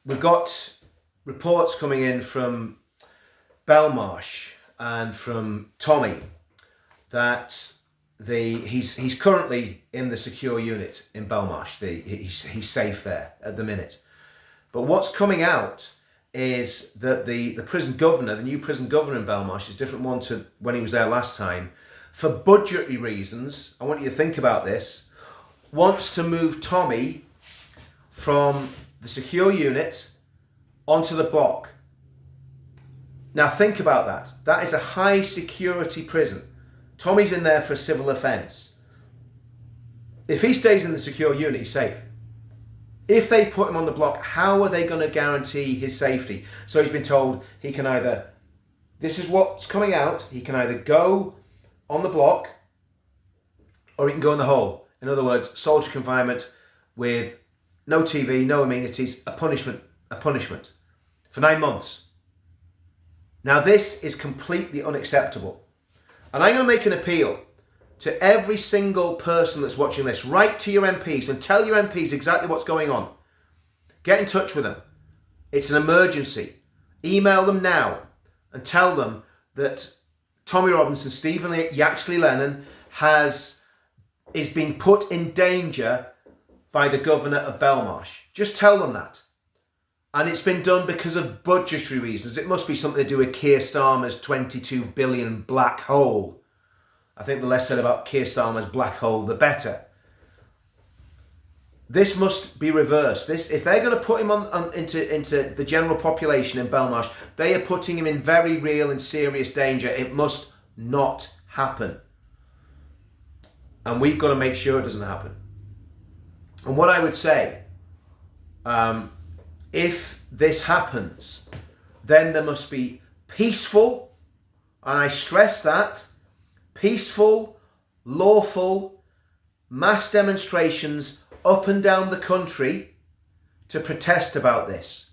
we've got reports coming in from Belmarsh and from Tommy that he's currently in the secure unit in Belmarsh. He's safe there at the minute. But what's coming out is that the prison governor, the new prison governor in Belmarsh, is a different one to when he was there last time. For budgetary reasons, I want you to think about this, wants to move Tommy from the secure unit onto the block. Now think about that. That is a high security prison. Tommy's in there for a civil offence. If he stays in the secure unit, he's safe. If they put him on the block, how are they going to guarantee his safety? So he's been told he can either, this is what's coming out, he can either go on the block or he can go in the hole. In other words, soldier confinement with no TV, no amenities, a punishment for 9 months. Now this is completely unacceptable. And I'm going to make an appeal to every single person that's watching this. Write to your MPs and tell your MPs exactly what's going on. Get in touch with them. It's an emergency. Email them now and tell them that Tommy Robinson, Stephen Yaxley Lennon is being put in danger by the governor of Belmarsh. Just tell them that. And it's been done because of budgetary reasons. It must be something to do with Keir Starmer's 22 billion black hole. I think the less said about Keir Starmer's black hole, the better. This must be reversed. If they're going to put him into the general population in Belmarsh, they are putting him in very real and serious danger. It must not happen. And we've got to make sure it doesn't happen. And what I would say, if this happens, then there must be peaceful, and I stress that, peaceful, lawful, mass demonstrations up and down the country to protest about this.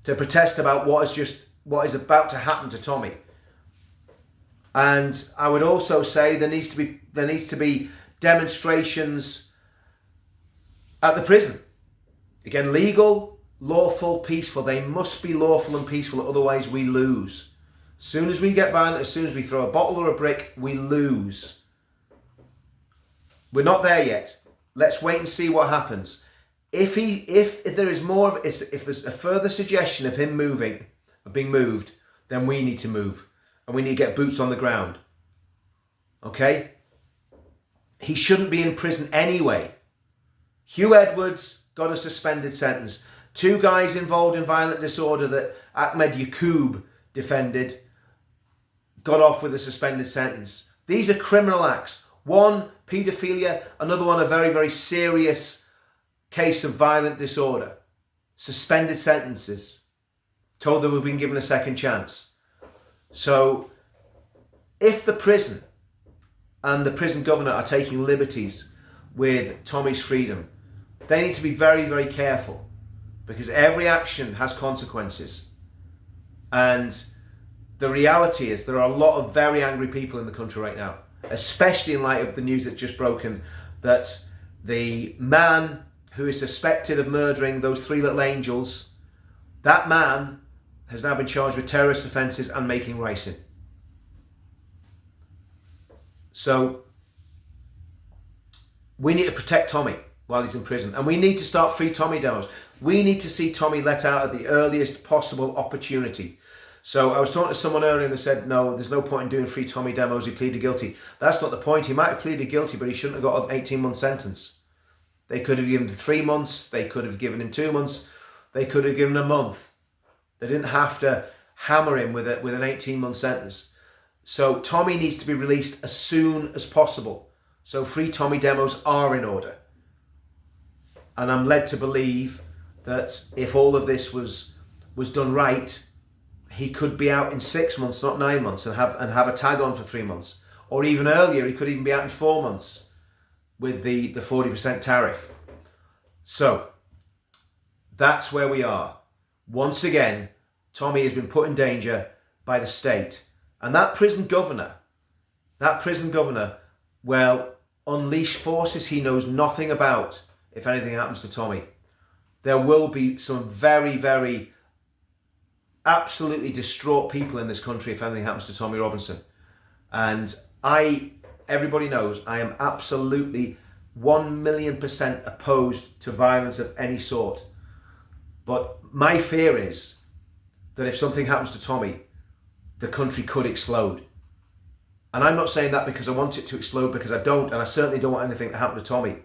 To protest about what is about to happen to Tommy. And I would also say there needs to be demonstrations at the prison. Again, legal, lawful, peaceful. They must be lawful and peaceful, otherwise we lose. As soon as we get violent, as soon as we throw a bottle or a brick, we lose. We're not there yet. Let's wait and see what happens. If there is more, if there's a further suggestion of him being moved, then we need to move. And we need to get boots on the ground. Okay? He shouldn't be in prison anyway. Hugh Edwards got a suspended sentence. 2 guys involved in violent disorder that Ahmed Yaqub defended got off with a suspended sentence. These are criminal acts. One, paedophilia. Another one, a very, very serious case of violent disorder. Suspended sentences. Told them we've been given a second chance. So, if the prison and the prison governor are taking liberties with Tommy's freedom, they need to be very, very careful, because every action has consequences. And the reality is there are a lot of very angry people in the country right now, especially in light of the news that's just broken that the man who is suspected of murdering those 3 little angels, that man has now been charged with terrorist offences and making ricin. So we need to protect Tommy while he's in prison, and we need to start free Tommy demos. We need to see Tommy let out at the earliest possible opportunity. So I was talking to someone earlier and they said, no, there's no point in doing free Tommy demos, he pleaded guilty. That's not the point. He might have pleaded guilty, but he shouldn't have got an 18-month sentence. They could have given him 3 months, they could have given him 2 months, they could have given him a month. They didn't have to hammer him with an 18-month sentence. So Tommy needs to be released as soon as possible. So free Tommy demos are in order. And I'm led to believe that if all of this was done right, he could be out in 6 months, not 9 months, and have a tag on for 3 months. Or even earlier, he could even be out in 4 months with the 40% tariff. So that's where we are. Once again, Tommy has been put in danger by the state. And that prison governor will unleash forces he knows nothing about if anything happens to Tommy. there will be some very, very absolutely distraught people in this country if anything happens to Tommy Robinson. And everybody knows I am absolutely 1,000,000% opposed to violence of any sort. But my fear is that if something happens to Tommy, the country could explode. And I'm not saying that because I want it to explode, because I don't, and I certainly don't want anything to happen to Tommy.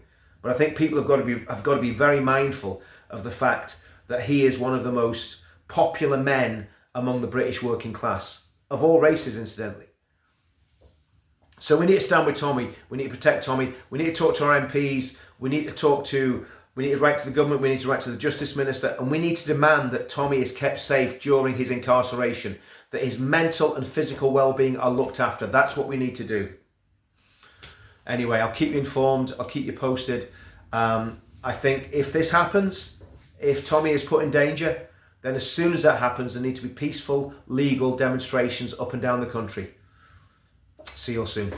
But I think people have got to be very mindful of the fact that he is one of the most popular men among the British working class, of all races, incidentally. So we need to stand with Tommy. We need to protect Tommy. We need to talk to our MPs. We need to write to the government. We need to write to the Justice Minister, and we need to demand that Tommy is kept safe during his incarceration, that his mental and physical well-being are looked after. That's what we need to do. Anyway, I'll keep you informed. I'll keep you posted. I think if this happens, if Tommy is put in danger, then as soon as that happens, there need to be peaceful, legal demonstrations up and down the country. See you all soon.